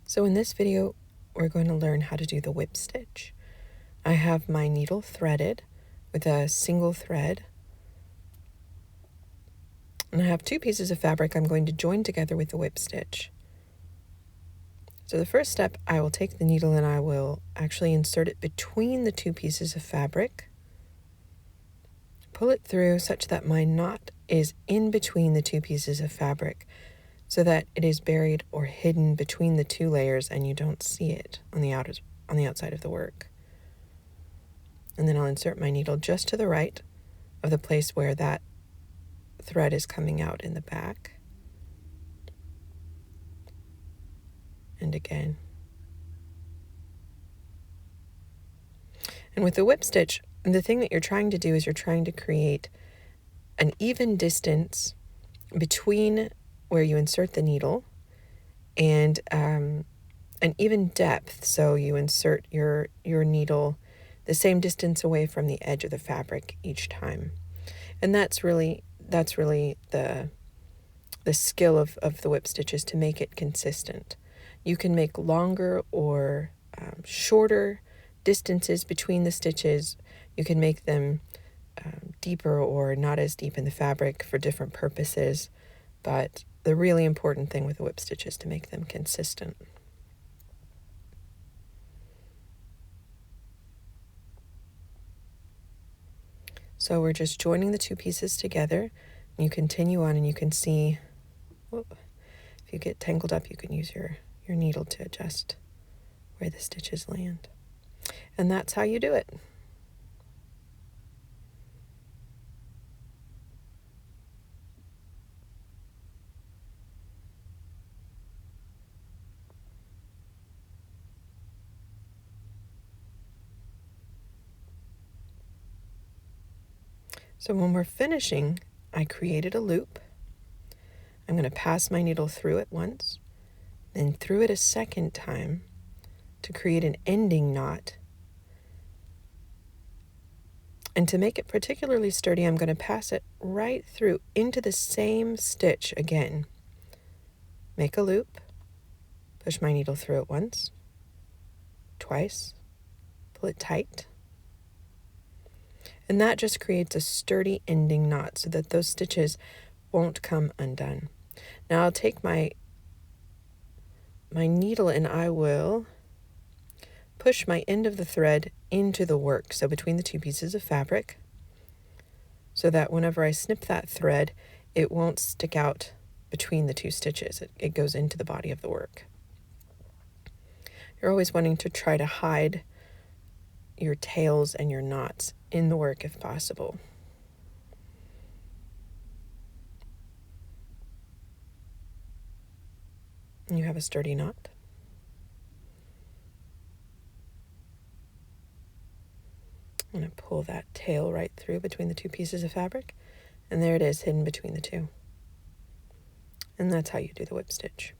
So in this video, we're going to learn how to do the whip stitch. I have my needle threaded with a single thread. And I have two pieces of fabric I'm going to join together with the whip stitch. So the first step, I will take the needle and I will actually insert it between the two pieces of fabric. Pull it through such that my knot is in between the two pieces of fabric, so that it is buried or hidden between the two layers and you don't see it on the outside of the work. And then I'll insert my needle just to the right of the place where that thread is coming out in the back. And again. And with the whip stitch, the thing that you're trying to do is you're trying to create an even distance between where you insert the needle and an even depth. So you insert your needle the same distance away from the edge of the fabric each time. And that's really the skill of the whip stitch, is to make it consistent. You can make longer or shorter distances between the stitches. You can make them deeper or not as deep in the fabric for different purposes, but the really important thing with the whip stitch is to make them consistent. So we're just joining the two pieces together. You continue on and you can see, if you get tangled up, you can use your needle to adjust where the stitches land. And that's how you do it. So when we're finishing, I created a loop. I'm going to pass my needle through it once, then through it a second time to create an ending knot. And to make it particularly sturdy, I'm going to pass it right through into the same stitch again. Make a loop, push my needle through it once, twice, pull it tight. And that just creates a sturdy ending knot so that those stitches won't come undone. Now I'll take my needle and I will push my end of the thread into the work, so between the two pieces of fabric, so that whenever I snip that thread, it won't stick out between the two stitches. It goes into the body of the work. You're always wanting to try to hide your tails and your knots in the work if possible. And you have a sturdy knot. I'm going to pull that tail right through between the two pieces of fabric, and there it is, hidden between the two. And that's how you do the whip stitch.